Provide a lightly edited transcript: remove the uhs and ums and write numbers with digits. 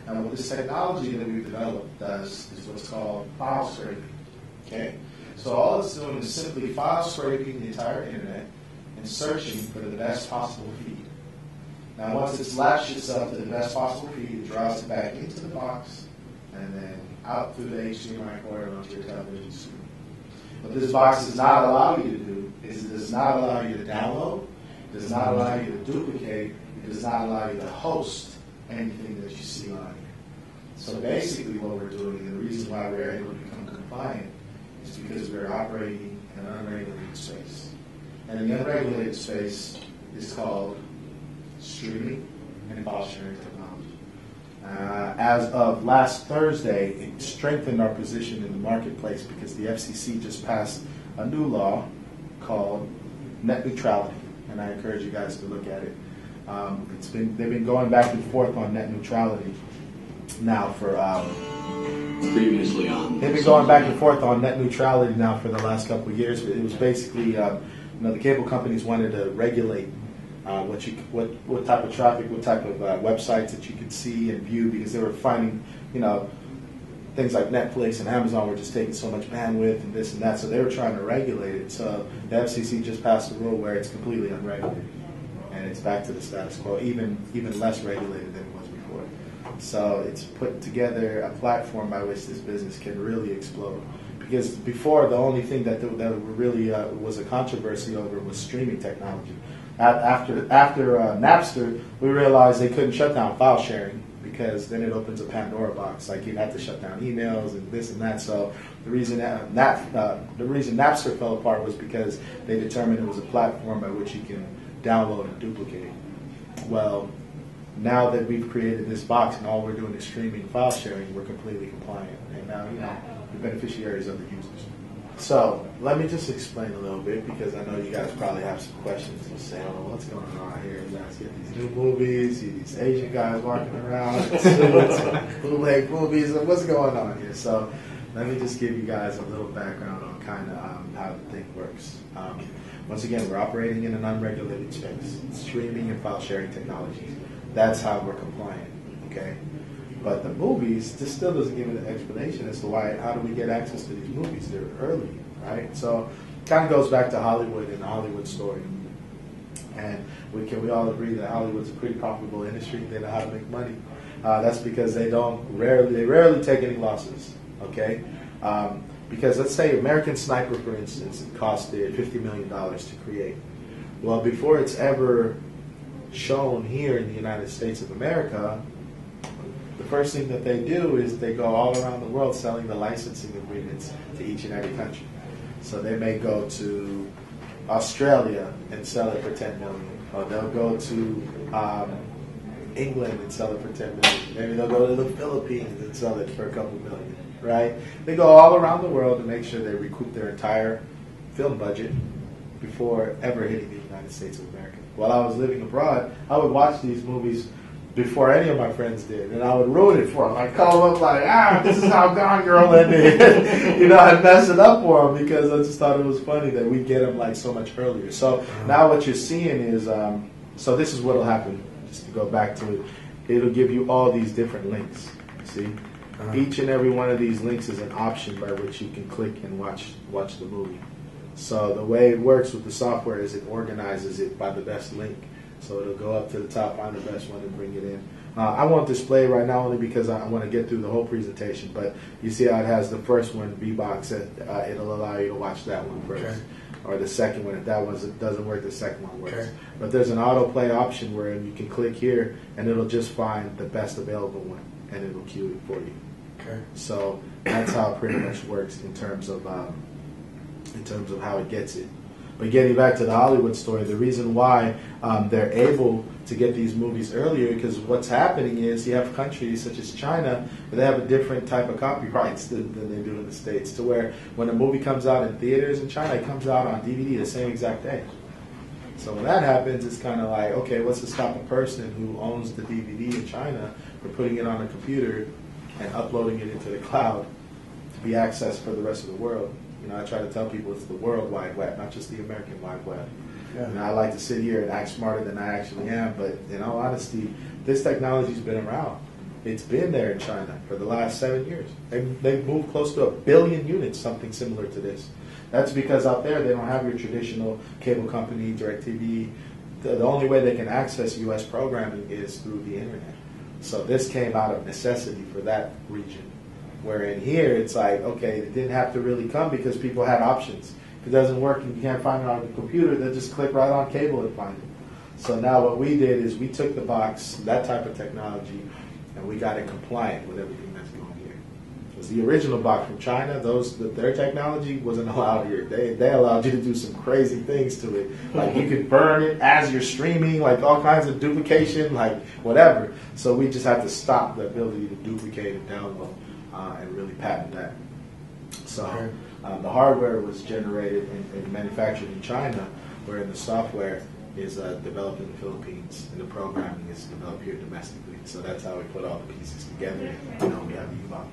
And what this technology that we've developed does is what's called file scraping. Okay? So all it's doing is simply file scraping the entire internet and searching for the best possible feed. Now once it's latched itself to the best possible feed, it draws it back into the box and then out through the HDMI port onto your television screen. What this box does not allow you to do is it does not allow you to download, it does not allow you to duplicate, it does not allow you to host anything that you see on here. So basically what we're doing, and the reason why we're able to become compliant, is because we're operating in an unregulated space. And the unregulated space is called streaming and file sharing technology. As of last Thursday, it strengthened our position in the marketplace because the FCC just passed a new law called net neutrality, and I encourage you guys to look at it. They've been going back and forth on net neutrality now for previously on. They've been going back and forth on net neutrality now for the last couple of years. It was basically, the cable companies wanted to regulate what type of traffic, what type of websites that you could see and view, because they were finding, things like Netflix and Amazon were just taking so much bandwidth and this and that, so they were trying to regulate it. So the FCC just passed a rule where it's completely unregulated, and it's back to the status quo, even less regulated than it was before. So it's put together a platform by which this business can really explode. Because before, the only thing that really was a controversy over was streaming technology. After Napster, we realized they couldn't shut down file sharing, because then it opens a Pandora box. Like, you'd have to shut down emails and this and that. So the reason Napster fell apart was because they determined it was a platform by which you can download and duplicate. Well, now that we've created this box and all we're doing is streaming file sharing, we're completely compliant. And now, the beneficiaries of the users. So let me just explain a little bit, because I know you guys probably have some questions to say, what's going on here? You guys get these new movies, see these Asian guys walking around, bootleg movies, and what's going on here? So let me just give you guys a little background on kind of how the thing works. Once again, we're operating in an unregulated space, streaming and file sharing technologies. That's how we're compliant, okay? But the movies, this still doesn't give an explanation as to how do we get access to these movies? They're early, right? So it kind of goes back to Hollywood and the Hollywood story. And we all agree that Hollywood's a pretty profitable industry. They know how to make money. That's because they rarely take any losses, okay? Because let's say American Sniper, for instance, it costed $50 million to create. Well, before it's ever shown here in the United States of America, the first thing that they do is they go all around the world selling the licensing agreements to each and every country. So they may go to Australia and sell it for $10 million, or they'll go to England and sell it for $10 million. Maybe they'll go to the Philippines and sell it for a couple million, right? They go all around the world to make sure they recoup their entire film budget before ever hitting the United States of America. While I was living abroad, I would watch these movies before any of my friends did, and I would ruin it for them. I'd call them up like, this is how Gone Girl ended. I'd mess it up for them because I just thought it was funny that we get them like so much earlier. So now what you're seeing is, so this is what will happen. Just to go back to it, it'll give you all these different links. See, each and every one of these links is an option by which you can click and watch the movie. So the way it works with the software is it organizes it by the best link. So it'll go up to the top, find the best one, and bring it in. I won't display it right now only because I want to get through the whole presentation. But you see how it has the first one, Ubox, it'll allow you to watch that one first. Okay. Or the second one. If that one doesn't work, the second one works. Okay. But there's an autoplay option where you can click here, and it'll just find the best available one, and it'll queue it for you. Okay. So that's how it pretty much works in terms of how it gets it. But getting back to the Hollywood story, the reason why they're able to get these movies earlier, because what's happening is you have countries such as China where they have a different type of copyrights than they do in the States, to where when a movie comes out in theaters in China, it comes out on DVD the same exact day. So when that happens, it's kind of like, okay, what's to stop a person who owns the DVD in China from putting it on a computer and uploading it into the cloud to be accessed for the rest of the world? I try to tell people it's the World Wide Web, not just the American Wide Web. Yeah. I like to sit here and act smarter than I actually am, but in all honesty, this technology's been around. It's been there in China for the last 7 years. They've moved close to 1 billion units, something similar to this. That's because out there they don't have your traditional cable company, DirecTV. The only way they can access U.S. programming is through the internet. So this came out of necessity for that region. Where in here it's like, okay, it didn't have to really come because people had options. If it doesn't work and you can't find it on the computer, they'll just click right on cable and find it. So now what we did is we took the box, that type of technology, and we got it compliant with everything that's going here. Because the original box from China, their technology wasn't allowed here. They allowed you to do some crazy things to it. Like you could burn it as you're streaming, like all kinds of duplication, like whatever. So we just had to stop the ability to duplicate and download and really patent that. So the hardware was generated and manufactured in China, whereas the software is developed in the Philippines, and the programming is developed here domestically. So that's how we put all the pieces together. We have the Ubox.